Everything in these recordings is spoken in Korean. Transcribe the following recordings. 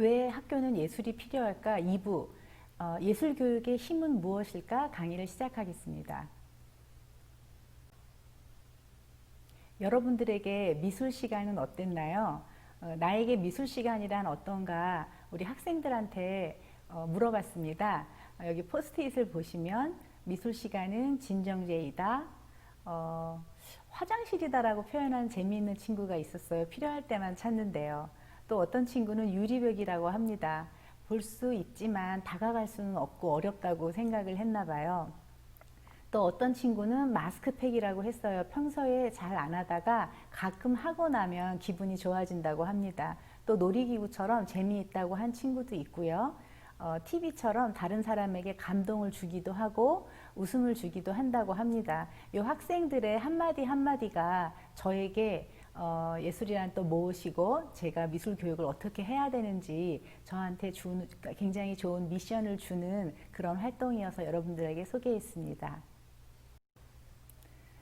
왜 학교는 예술이 필요할까? 2부 예술교육의 힘은 무엇일까? 강의를 시작하겠습니다. 여러분들에게 미술 시간은 어땠나요? 나에게 미술 시간이란 어떤가 우리 학생들한테 물어봤습니다. 여기 포스트잇을 보시면 미술 시간은 진정제이다. 화장실이다라고 표현한 재미있는 친구가 있었어요. 필요할 때만 찾는데요. 또 어떤 친구는 유리벽이라고 합니다. 볼 수 있지만 다가갈 수는 없고 어렵다고 생각을 했나 봐요. 또 어떤 친구는 마스크팩이라고 했어요. 평소에 잘 안 하다가 가끔 하고 나면 기분이 좋아진다고 합니다. 또 놀이기구처럼 재미있다고 한 친구도 있고요. TV처럼 다른 사람에게 감동을 주기도 하고 웃음을 주기도 한다고 합니다. 이 학생들의 한마디 한마디가 저에게 예술이란 또 무엇이고 제가 미술 교육을 어떻게 해야 되는지 저한테 굉장히 좋은 미션을 주는 그런 활동이어서 여러분들에게 소개했습니다.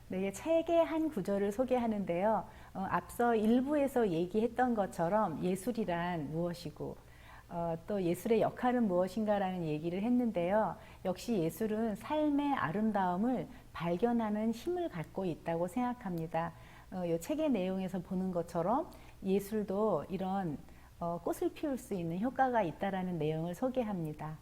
네, 책의 한 구절을 소개하는데요. 앞서 일부에서 얘기했던 것처럼 예술이란 무엇이고 또 예술의 역할은 무엇인가라는 얘기를 했는데요. 역시 예술은 삶의 아름다움을 발견하는 힘을 갖고 있다고 생각합니다. 이 책의 내용에서 보는 것처럼 예술도 이런 꽃을 피울 수 있는 효과가 있다라는 내용을 소개합니다.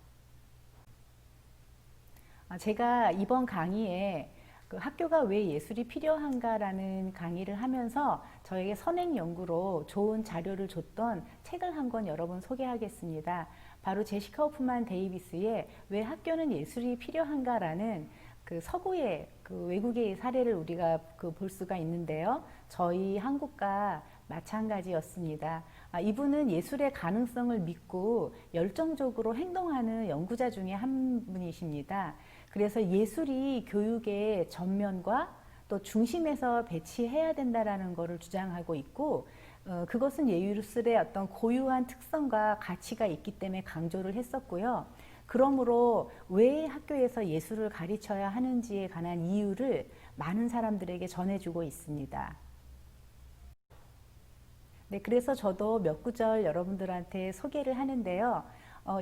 제가 이번 강의에 그 학교가 왜 예술이 필요한가라는 강의를 하면서 저에게 선행 연구로 좋은 자료를 줬던 책을 한 권 여러분 소개하겠습니다. 바로 제시카 호프만 데이비스의 왜 학교는 예술이 필요한가라는 그 서구의 그 외국의 사례를 우리가 볼 수가 있는데요. 저희 한국과 마찬가지였습니다. 이분은 예술의 가능성을 믿고 열정적으로 행동하는 연구자 중에 한 분이십니다. 그래서 예술이 교육의 전면과 또 중심에서 배치해야 된다라는 것을 주장하고 있고 그것은 예술의 어떤 고유한 특성과 가치가 있기 때문에 강조를 했었고요. 그러므로 왜 학교에서 예술을 가르쳐야 하는지에 관한 이유를 많은 사람들에게 전해주고 있습니다. 네, 그래서 저도 몇 구절 여러분들한테 소개를 하는데요.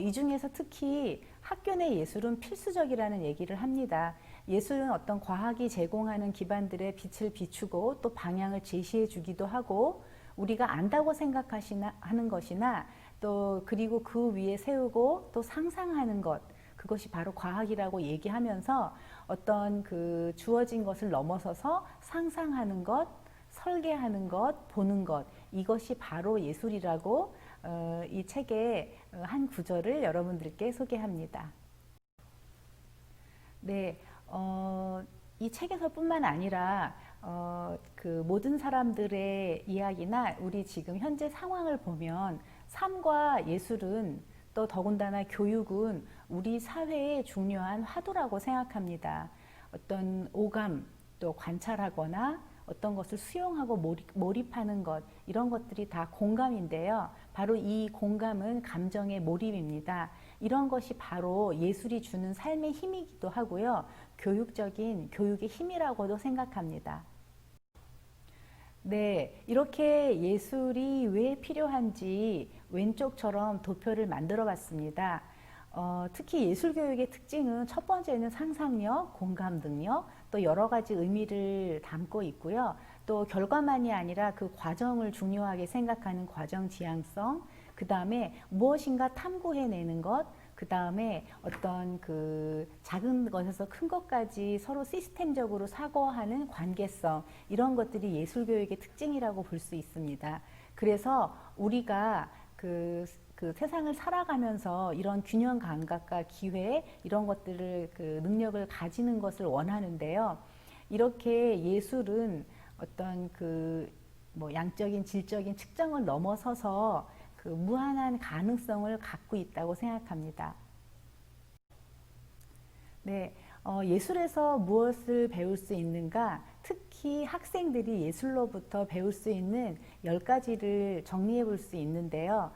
이 중에서 특히 학교 내 예술은 필수적이라는 얘기를 합니다. 예술은 어떤 과학이 제공하는 기반들의 빛을 비추고 또 방향을 제시해 주기도 하고 우리가 안다고 생각하는 것이나 또 그리고 그 위에 세우고 또 상상하는 것 그것이 바로 과학이라고 얘기하면서 어떤 그 주어진 것을 넘어서서 상상하는 것 설계하는 것, 보는 것 이것이 바로 예술이라고 이 책의 한 구절을 여러분들께 소개합니다. 네, 이 책에서뿐만 아니라 그 모든 사람들의 이야기나 우리 지금 현재 상황을 보면 삶과 예술은 또 더군다나 교육은 우리 사회의 중요한 화두라고 생각합니다. 어떤 오감 또 관찰하거나 어떤 것을 수용하고 몰입하는 것 이런 것들이 다 공감인데요. 바로 이 공감은 감정의 몰입입니다. 이런 것이 바로 예술이 주는 삶의 힘이기도 하고요. 교육적인 교육의 힘이라고도 생각합니다. 네, 이렇게 예술이 왜 필요한지 왼쪽처럼 도표를 만들어 봤습니다. 특히 예술교육의 특징은 첫 번째는 상상력, 공감 능력, 또 여러 가지 의미를 담고 있고요. 또 결과만이 아니라 그 과정을 중요하게 생각하는 과정 지향성, 그 다음에 무엇인가 탐구해내는 것, 그 다음에 어떤 그 작은 것에서 큰 것까지 서로 시스템적으로 사고하는 관계성, 이런 것들이 예술교육의 특징이라고 볼 수 있습니다. 그래서 우리가 그 세상을 살아가면서 이런 균형 감각과 기회 이런 것들을 그 능력을 가지는 것을 원하는데요. 이렇게 예술은 어떤 그 뭐 양적인 질적인 측정을 넘어서서 그 무한한 가능성을 갖고 있다고 생각합니다. 네, 예술에서 무엇을 배울 수 있는가? 특히 학생들이 예술로부터 배울 수 있는 10가지를 정리해 볼 수 있는데요.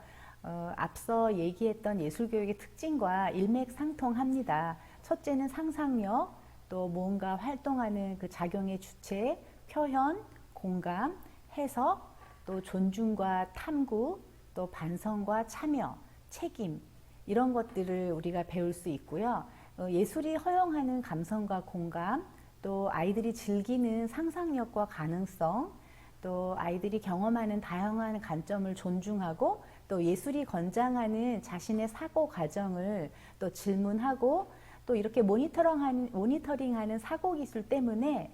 앞서 얘기했던 예술교육의 특징과 일맥상통합니다. 첫째는 상상력, 또 뭔가 활동하는 그 작용의 주체, 표현, 공감, 해석, 또 존중과 탐구, 또 반성과 참여, 책임 이런 것들을 우리가 배울 수 있고요. 예술이 허용하는 감성과 공감, 또 아이들이 즐기는 상상력과 가능성, 또 아이들이 경험하는 다양한 관점을 존중하고 또 예술이 권장하는 자신의 사고 과정을 또 질문하고 또 이렇게 모니터링하는 사고 기술 때문에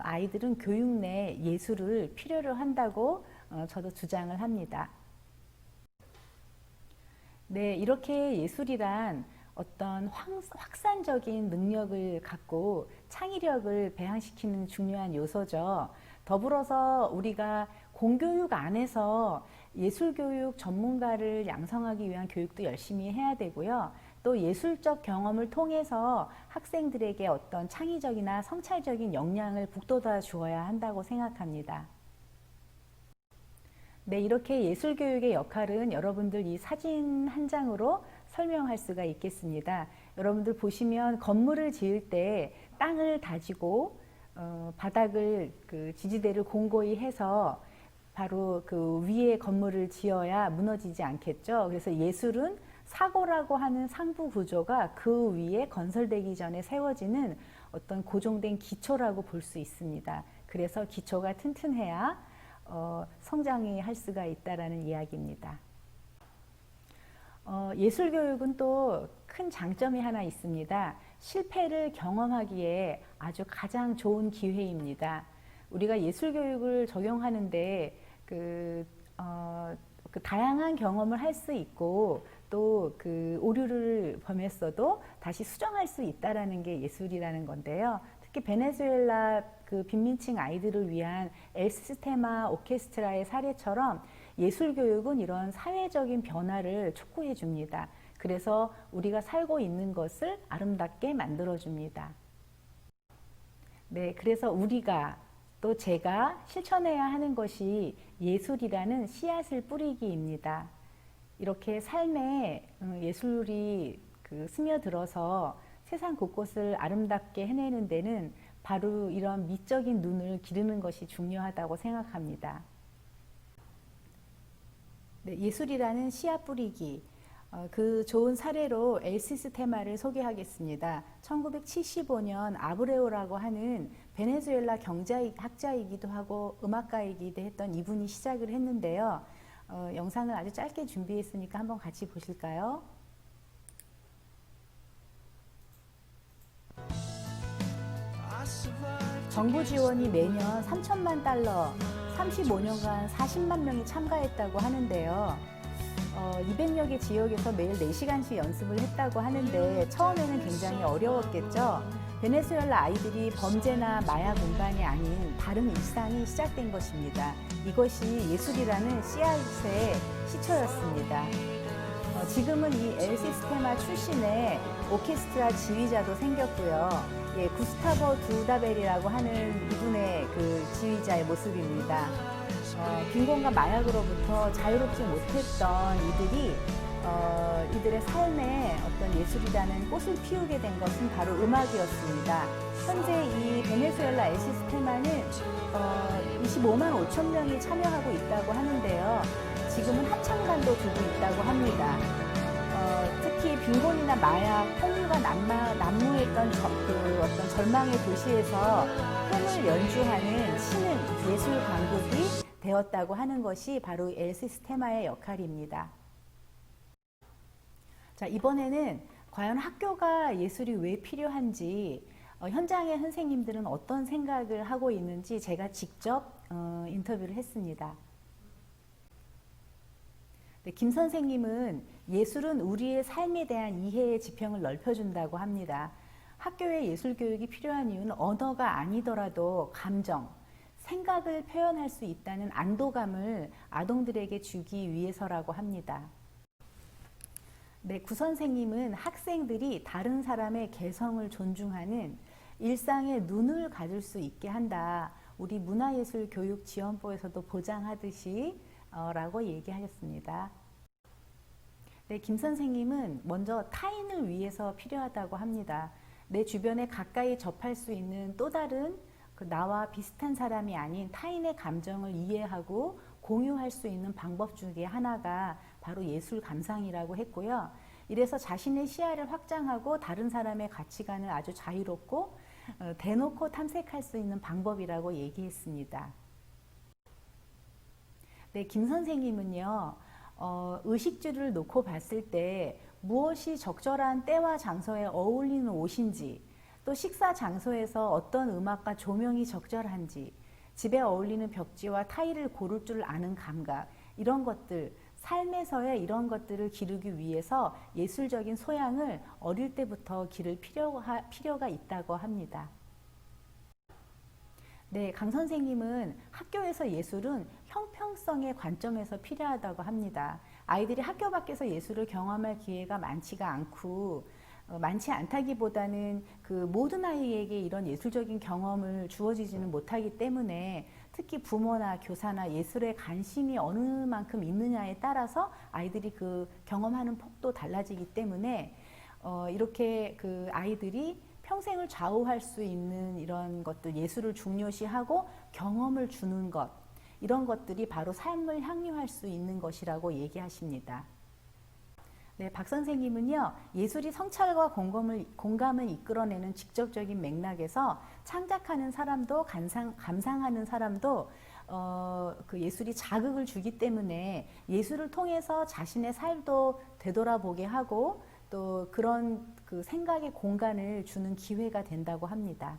아이들은 교육 내 예술을 필요로 한다고 저도 주장을 합니다. 네, 이렇게 예술이란 어떤 확산적인 능력을 갖고 창의력을 배양시키는 중요한 요소죠. 더불어서 우리가 공교육 안에서 예술교육 전문가를 양성하기 위한 교육도 열심히 해야 되고요. 또 예술적 경험을 통해서 학생들에게 어떤 창의적이나 성찰적인 역량을 북돋아 주어야 한다고 생각합니다. 네, 이렇게 예술교육의 역할은 여러분들 이 사진 한 장으로 설명할 수가 있겠습니다. 여러분들 보시면 건물을 지을 때 땅을 다지고 바닥을 지지대를 공고히 해서 바로 그 위에 건물을 지어야 무너지지 않겠죠. 그래서 예술은 사고라고 하는 상부 구조가 그 위에 건설되기 전에 세워지는 어떤 고정된 기초라고 볼 수 있습니다. 그래서 기초가 튼튼해야 성장이 할 수가 있다라는 이야기입니다. 예술교육은 또 큰 장점이 하나 있습니다. 실패를 경험하기에 아주 가장 좋은 기회입니다. 우리가 예술교육을 적용하는데 그 다양한 경험을 할 수 있고 또 그 오류를 범했어도 다시 수정할 수 있다라는 게 예술이라는 건데요. 특히 베네수엘라 그 빈민층 아이들을 위한 엘 시스테마 오케스트라의 사례처럼 예술교육은 이런 사회적인 변화를 촉구해 줍니다. 그래서 우리가 살고 있는 것을 아름답게 만들어 줍니다. 네, 그래서 우리가 또 제가 실천해야 하는 것이 예술이라는 씨앗을 뿌리기입니다. 이렇게 삶에 예술이 스며들어서 세상 곳곳을 아름답게 해내는 데는 바로 이런 미적인 눈을 기르는 것이 중요하다고 생각합니다. 네, 예술이라는 씨앗 뿌리기. 그 좋은 사례로 엘 시스테마를 소개하겠습니다. 1975년 아브레오라고 하는 베네수엘라 경제학자이기도 하고 음악가이기도 했던 이분이 시작을 했는데요. 영상을 아주 짧게 준비했으니까 한번 같이 보실까요? 정부 지원이 매년 3천만 달러, 35년간 40만 명이 참가했다고 하는데요. 200여 개 지역에서 매일 4시간씩 연습을 했다고 하는데 처음에는 굉장히 어려웠겠죠. 베네수엘라 아이들이 범죄나 마약 운반이 아닌 다른 일상이 시작된 것입니다. 이것이 예술이라는 씨앗의 시초였습니다. 지금은 이 엘 시스테마 출신의 오케스트라 지휘자도 생겼고요. 예, 구스타보 두다벨이라고 하는 이분의 그 지휘자의 모습입니다. 빈곤과 마약으로부터 자유롭지 못했던 이들의 삶에 어떤 예술이라는 꽃을 피우게 된 것은 바로 음악이었습니다. 현재 이 베네수엘라 엘 시스테마는 25만 5천 명이 참여하고 있다고 하는데요. 지금은 합창단도 두고 있다고 합니다. 특히 빈곤이나 마약, 폭력가 난무했던 어떤 절망의 도시에서 흥을 연주하는 신은 예술 강국이 되었다고 하는 것이 바로 엘 시스테마의 역할입니다. 자, 이번에는 과연 학교가 예술이 왜 필요한지 현장의 선생님들은 어떤 생각을 하고 있는지 제가 직접 인터뷰를 했습니다. 네, 김 선생님은 예술은 우리의 삶에 대한 이해의 지평을 넓혀준다고 합니다. 학교에 예술 교육이 필요한 이유는 언어가 아니더라도 감정, 생각을 표현할 수 있다는 안도감을 아동들에게 주기 위해서라고 합니다. 네, 구 선생님은 학생들이 다른 사람의 개성을 존중하는 일상의 눈을 가질 수 있게 한다. 우리 문화예술교육지원부에서도 보장하듯이 라고 얘기하셨습니다. 네, 김 선생님은 먼저 타인을 위해서 필요하다고 합니다. 내 주변에 가까이 접할 수 있는 또 다른 나와 비슷한 사람이 아닌 타인의 감정을 이해하고 공유할 수 있는 방법 중에 하나가 바로 예술 감상이라고 했고요. 이래서 자신의 시야를 확장하고 다른 사람의 가치관을 아주 자유롭고 대놓고 탐색할 수 있는 방법이라고 얘기했습니다. 네, 김 선생님은요, 의식주를 놓고 봤을 때 무엇이 적절한 때와 장소에 어울리는 옷인지, 또 식사 장소에서 어떤 음악과 조명이 적절한지, 집에 어울리는 벽지와 타일을 고를 줄 아는 감각, 이런 것들, 삶에서의 이런 것들을 기르기 위해서 예술적인 소양을 어릴 때부터 기를 필요가 있다고 합니다. 네, 강 선생님은 학교에서 예술은 형평성의 관점에서 필요하다고 합니다. 아이들이 학교 밖에서 예술을 경험할 기회가 많지가 않고 많지 않다기보다는 그 모든 아이에게 이런 예술적인 경험을 주어지지는 못하기 때문에 특히 부모나 교사나 예술에 관심이 어느 만큼 있느냐에 따라서 아이들이 그 경험하는 폭도 달라지기 때문에 이렇게 그 아이들이 평생을 좌우할 수 있는 이런 것들, 예술을 중요시하고 경험을 주는 것, 이런 것들이 바로 삶을 향유할 수 있는 것이라고 얘기하십니다. 네, 박 선생님은요, 예술이 성찰과 공감을 이끌어내는 직접적인 맥락에서 창작하는 사람도 감상하는 사람도 그 예술이 자극을 주기 때문에 예술을 통해서 자신의 삶도 되돌아보게 하고 또 그런 그 생각의 공간을 주는 기회가 된다고 합니다.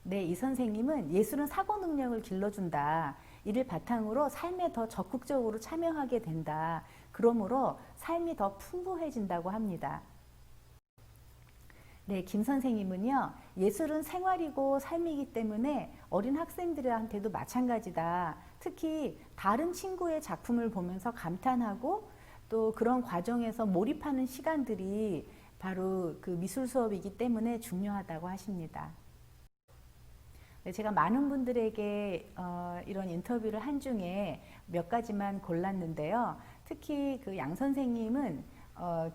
네, 이 선생님은 예술은 사고 능력을 길러준다. 이를 바탕으로 삶에 더 적극적으로 참여하게 된다. 그러므로 삶이 더 풍부해진다고 합니다. 네, 김 선생님은요, 예술은 생활이고 삶이기 때문에 어린 학생들한테도 마찬가지다. 특히 다른 친구의 작품을 보면서 감탄하고 또 그런 과정에서 몰입하는 시간들이 바로 그 미술 수업이기 때문에 중요하다고 하십니다. 네, 제가 많은 분들에게 이런 인터뷰를 한 중에 몇 가지만 골랐는데요. 특히 그 양 선생님은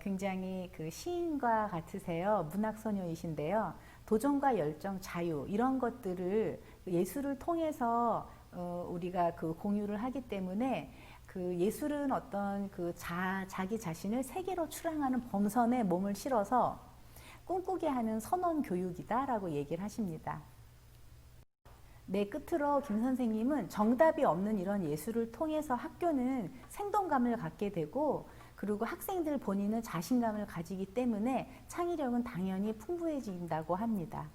굉장히 그 시인과 같으세요. 문학소녀이신데요. 도전과 열정, 자유 이런 것들을 예술을 통해서 우리가 그 공유를 하기 때문에 그 예술은 어떤 그 자기 자신을 세계로 출항하는 범선에 몸을 실어서 꿈꾸게 하는 선언 교육이다라고 얘기를 하십니다. 네, 끝으로 김 선생님은 정답이 없는 이런 예술을 통해서 학교는 생동감을 갖게 되고 그리고 학생들 본인은 자신감을 가지기 때문에 창의력은 당연히 풍부해진다고 합니다.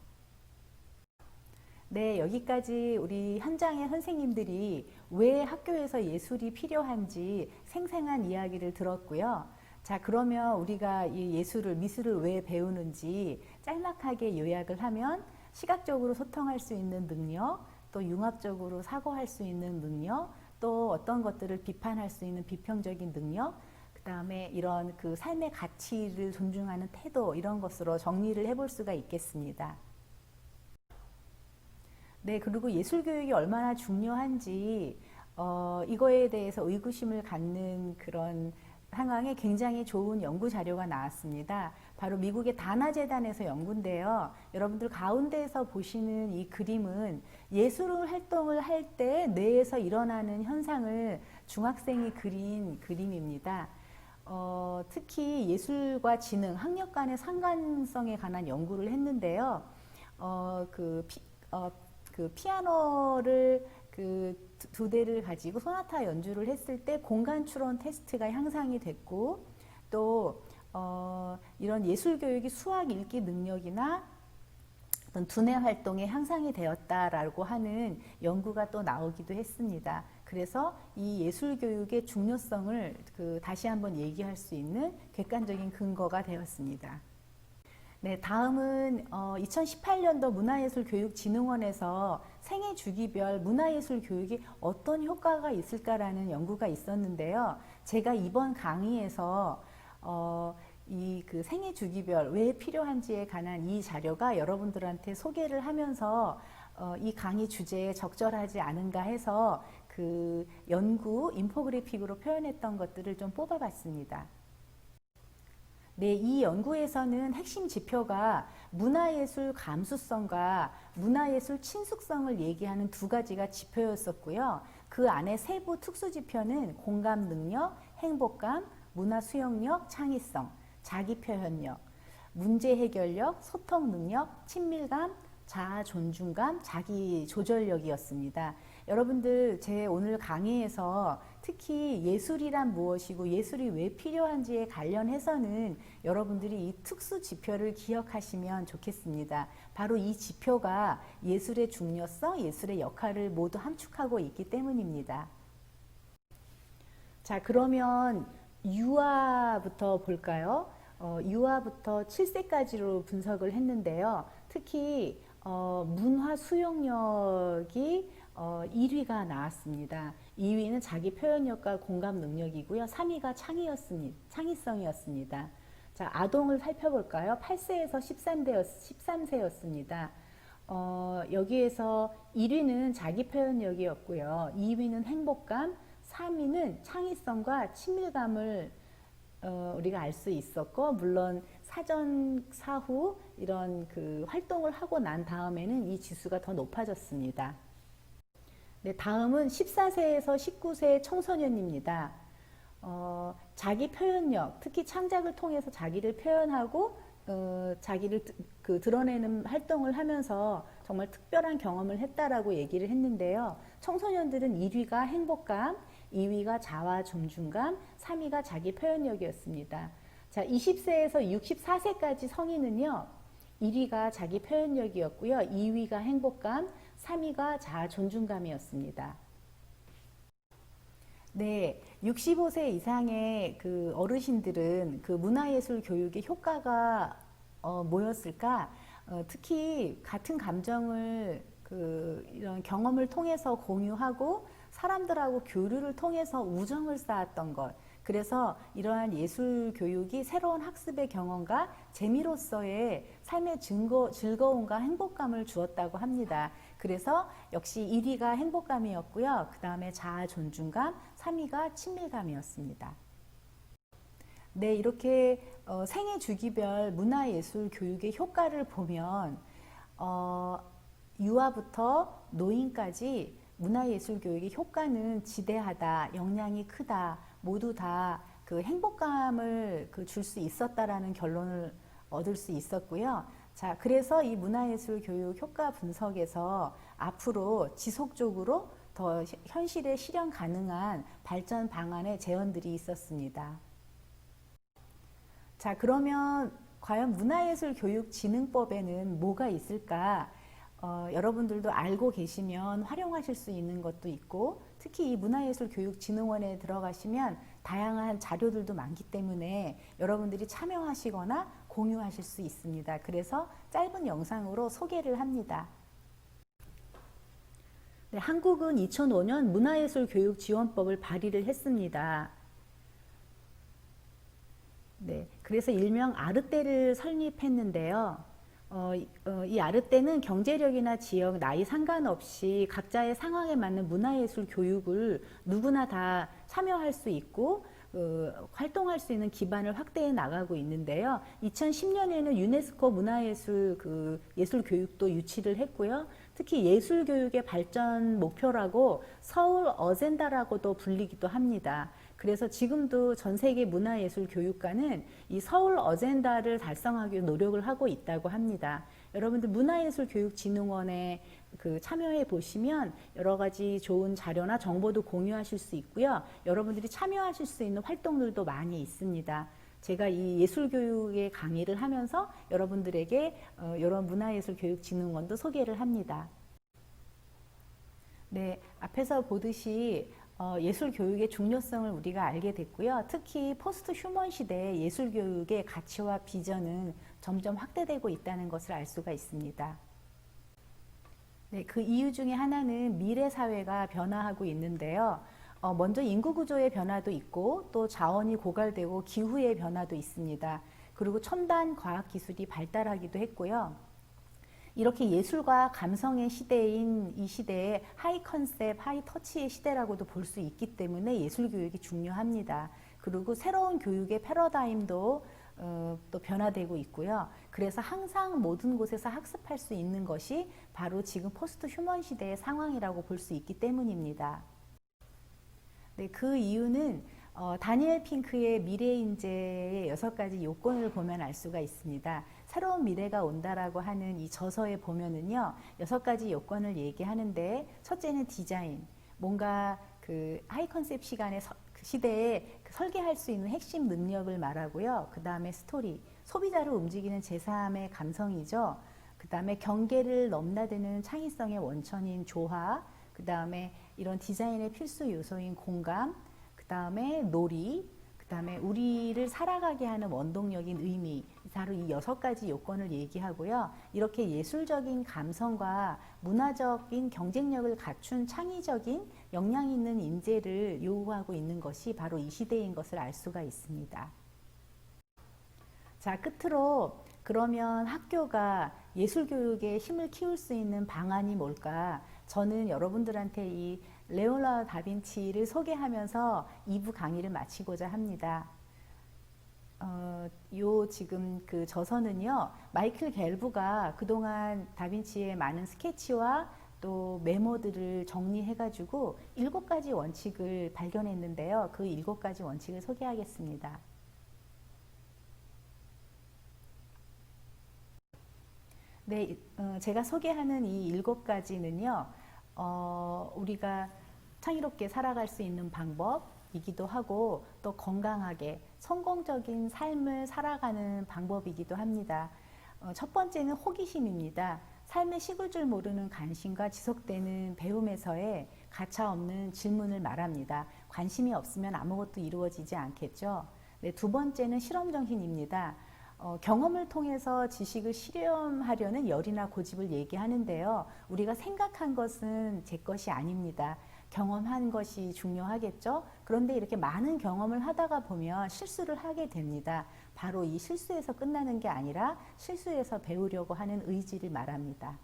네, 여기까지 우리 현장의 선생님들이 왜 학교에서 예술이 필요한지 생생한 이야기를 들었고요. 자, 그러면 우리가 이 미술을 왜 배우는지 짤막하게 요약을 하면 시각적으로 소통할 수 있는 능력, 또 융합적으로 사고할 수 있는 능력, 또 어떤 것들을 비판할 수 있는 비평적인 능력, 그 다음에 이런 그 삶의 가치를 존중하는 태도, 이런 것으로 정리를 해볼 수가 있겠습니다. 네, 그리고 예술교육이 얼마나 중요한지 이거에 대해서 의구심을 갖는 그런 상황에 굉장히 좋은 연구 자료가 나왔습니다. 바로 미국의 다나재단에서 연구인데요. 여러분들 가운데에서 보시는 이 그림은 예술 활동을 할 때 뇌에서 일어나는 현상을 중학생이 그린 그림입니다. 특히 예술과 지능, 학력 간의 상관성에 관한 연구를 했는데요. 그 피아노를 그 두 대를 가지고 소나타 연주를 했을 때 공간 추론 테스트가 향상이 됐고 또 이런 예술 교육이 수학 읽기 능력이나 어떤 두뇌 활동에 향상이 되었다라고 하는 연구가 또 나오기도 했습니다. 그래서 이 예술 교육의 중요성을 다시 한번 얘기할 수 있는 객관적인 근거가 되었습니다. 네, 다음은 2018년도 문화예술교육진흥원에서 생애 주기별 문화예술 교육이 어떤 효과가 있을까라는 연구가 있었는데요. 제가 이번 강의에서 이 그 생애 주기별 왜 필요한지에 관한 이 자료가 여러분들한테 소개를 하면서 이 강의 주제에 적절하지 않은가 해서 그 연구 인포그래픽으로 표현했던 것들을 좀 뽑아봤습니다. 네, 이 연구에서는 핵심 지표가 문화예술 감수성과 문화예술 친숙성을 얘기하는 두 가지가 지표였었고요. 그 안에 세부 특수 지표는 공감 능력, 행복감, 문화 수용력, 창의성, 자기 표현력, 문제 해결력, 소통 능력, 친밀감, 자아 존중감, 자기 조절력이었습니다. 여러분들 제 오늘 강의에서 특히 예술이란 무엇이고 예술이 왜 필요한지에 관련해서는 여러분들이 이 특수 지표를 기억하시면 좋겠습니다. 바로 이 지표가 예술의 중요성, 예술의 역할을 모두 함축하고 있기 때문입니다. 자, 그러면 유아부터 볼까요? 유아부터 7세까지로 분석을 했는데요. 특히 문화 수용력이 1위가 나왔습니다. 2위는 자기 표현력과 공감 능력이고요. 3위가 창의성이었습니다. 자, 아동을 살펴볼까요? 8세에서 13세였습니다. 여기에서 1위는 자기 표현력이었고요. 2위는 행복감, 3위는 창의성과 친밀감을 우리가 알 수 있었고, 물론 사전, 사후 이런 그 활동을 하고 난 다음에는 이 지수가 더 높아졌습니다. 네, 다음은 14세에서 19세 청소년입니다. 자기 표현력, 특히 창작을 통해서 자기를 표현하고 자기를 드러내는 활동을 하면서 정말 특별한 경험을 했다라고 얘기를 했는데요. 청소년들은 1위가 행복감, 2위가 자아 존중감, 3위가 자기 표현력이었습니다. 자, 20세에서 64세까지 성인은요. 1위가 자기 표현력이었고요. 2위가 행복감, 3위가 자아 존중감이었습니다. 네, 65세 이상의 그 어르신들은 그 문화예술 교육의 효과가 뭐였을까? 특히 같은 감정을 이런 경험을 통해서 공유하고 사람들하고 교류를 통해서 우정을 쌓았던 것. 그래서 이러한 예술 교육이 새로운 학습의 경험과 재미로서의 삶의 즐거움과 행복감을 주었다고 합니다. 그래서 역시 1위가 행복감이었고요. 그 다음에 자아 존중감, 3위가 친밀감이었습니다. 네, 이렇게 생애 주기별 문화예술 교육의 효과를 보면 유아부터 노인까지 문화예술 교육의 효과는 지대하다, 영향이 크다, 모두 다 그 행복감을 줄 수 있었다라는 결론을 얻을 수 있었고요. 자, 그래서 이 문화예술 교육 효과 분석에서 앞으로 지속적으로 더 현실에 실현 가능한 발전 방안의 제언들이 있었습니다. 자, 그러면 과연 문화예술교육진흥법에는 뭐가 있을까? 여러분들도 알고 계시면 활용하실 수 있는 것도 있고, 특히 이 문화예술교육진흥원에 들어가시면 다양한 자료들도 많기 때문에 여러분들이 참여하시거나 공유하실 수 있습니다. 그래서 짧은 영상으로 소개를 합니다. 네, 한국은 2005년 문화예술교육지원법을 발의를 했습니다. 네, 그래서 일명 아르떼를 설립했는데요. 이 아르떼는 경제력이나 지역, 나이 상관없이 각자의 상황에 맞는 문화예술 교육을 누구나 다 참여할 수 있고 활동할 수 있는 기반을 확대해 나가고 있는데요. 2010년에는 유네스코 문화예술 예술 교육도 유치를 했고요. 특히 예술 교육의 발전 목표라고 서울 어젠다라고도 불리기도 합니다. 그래서 지금도 전 세계 문화예술 교육과는 이 서울 어젠다를 달성하기 위해 노력을 하고 있다고 합니다. 여러분들 문화예술교육진흥원에 참여해 보시면 여러 가지 좋은 자료나 정보도 공유하실 수 있고요. 여러분들이 참여하실 수 있는 활동들도 많이 있습니다. 제가 이 예술교육의 강의를 하면서 여러분들에게 이런 문화예술교육진흥원도 소개를 합니다. 네, 앞에서 보듯이 예술교육의 중요성을 우리가 알게 됐고요. 특히 포스트 휴먼 시대의 예술교육의 가치와 비전은 점점 확대되고 있다는 것을 알 수가 있습니다. 네, 그 이유 중에 하나는 미래 사회가 변화하고 있는데요. 먼저 인구 구조의 변화도 있고 또 자원이 고갈되고 기후의 변화도 있습니다. 그리고 첨단 과학 기술이 발달하기도 했고요. 이렇게 예술과 감성의 시대인 이 시대에 하이 컨셉, 하이 터치의 시대라고도 볼 수 있기 때문에 예술 교육이 중요합니다. 그리고 새로운 교육의 패러다임도 또 변화되고 있고요. 그래서 항상 모든 곳에서 학습할 수 있는 것이 바로 지금 포스트 휴먼 시대의 상황이라고 볼 수 있기 때문입니다. 네, 그 이유는 다니엘 핑크의 미래 인재의 6가지 요건을 보면 알 수가 있습니다. 새로운 미래가 온다라고 하는 이 저서에 보면은요, 6가지 요건을 얘기하는데, 첫째는 디자인, 뭔가 그 하이 컨셉 그 시대에 설계할 수 있는 핵심 능력을 말하고요. 그 다음에 스토리, 소비자를 움직이는 제3의 감성이죠. 그 다음에 경계를 넘나드는 창의성의 원천인 조화, 그 다음에 이런 디자인의 필수 요소인 공감, 그 다음에 놀이, 그 다음에 우리를 살아가게 하는 원동력인 의미, 바로 이 6가지 요건을 얘기하고요. 이렇게 예술적인 감성과 문화적인 경쟁력을 갖춘 창의적인 역량 있는 인재를 요구하고 있는 것이 바로 이 시대인 것을 알 수가 있습니다. 자, 끝으로 그러면 학교가 예술 교육에 힘을 키울 수 있는 방안이 뭘까? 저는 여러분들한테 이 레오나르도 다빈치를 소개하면서 2부 강의를 마치고자 합니다. 요 지금 그 저서는요, 마이클 갤브가 그동안 다빈치의 많은 스케치와 또 메모들을 정리해가지고 7가지 원칙을 발견했는데요. 그 7가지 원칙을 소개하겠습니다. 네, 제가 소개하는 이 7가지는요, 우리가 창의롭게 살아갈 수 있는 방법이기도 하고, 또 건강하게 성공적인 삶을 살아가는 방법이기도 합니다. 첫 번째는 호기심입니다. 삶에 식을 줄 모르는 관심과 지속되는 배움에서의 가차없는 질문을 말합니다. 관심이 없으면 아무것도 이루어지지 않겠죠. 네, 두 번째는 실험정신입니다. 경험을 통해서 지식을 실험하려는 열이나 고집을 얘기하는데요. 우리가 생각한 것은 제 것이 아닙니다. 경험한 것이 중요하겠죠. 그런데 이렇게 많은 경험을 하다가 보면 실수를 하게 됩니다. 바로 이 실수에서 끝나는 게 아니라 실수에서 배우려고 하는 의지를 말합니다.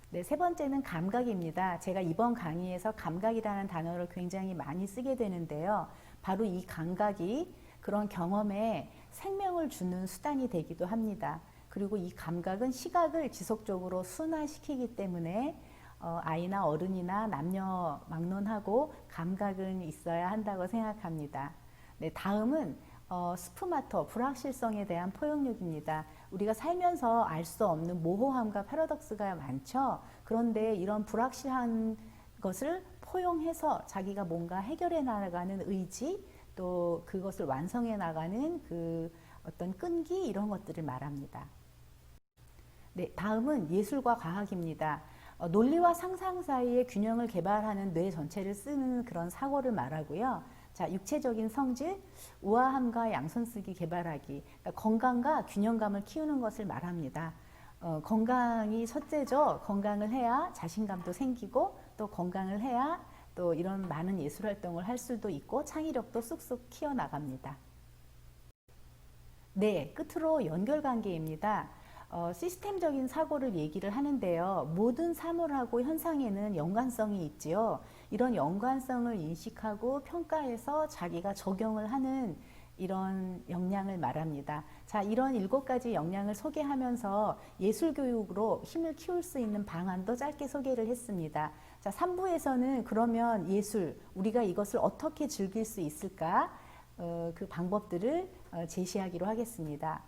네, 세 번째는 감각입니다. 제가 이번 강의에서 감각이라는 단어를 굉장히 많이 쓰게 되는데요. 바로 이 감각이 그런 경험에 생명을 주는 수단이 되기도 합니다. 그리고 이 감각은 시각을 지속적으로 순환시키기 때문에 아이나 어른이나 남녀 막론하고 감각은 있어야 한다고 생각합니다. 네, 다음은 스푸마터, 불확실성에 대한 포용력입니다. 우리가 살면서 알 수 없는 모호함과 패러독스가 많죠. 그런데 이런 불확실한 것을 포용해서 자기가 뭔가 해결해 나가는 의지, 또 그것을 완성해 나가는 그 어떤 끈기, 이런 것들을 말합니다. 네, 다음은 예술과 과학입니다. 논리와 상상 사이의 균형을 개발하는 뇌 전체를 쓰는 그런 사고를 말하고요. 자, 육체적인 성질, 우아함과 양손쓰기 개발하기, 그러니까 건강과 균형감을 키우는 것을 말합니다. 건강이 첫째죠. 건강을 해야 자신감도 생기고, 또 건강을 해야 또 이런 많은 예술 활동을 할 수도 있고 창의력도 쑥쑥 키워나갑니다. 네, 끝으로 연결관계입니다. 시스템적인 사고를 얘기를 하는데요. 모든 사물하고 현상에는 연관성이 있지요. 이런 연관성을 인식하고 평가해서 자기가 적용을 하는 이런 역량을 말합니다. 자, 이런 7가지 역량을 소개하면서 예술교육으로 힘을 키울 수 있는 방안도 짧게 소개를 했습니다. 자, 3부에서는 그러면 예술, 우리가 이것을 어떻게 즐길 수 있을까? 그 방법들을 제시하기로 하겠습니다.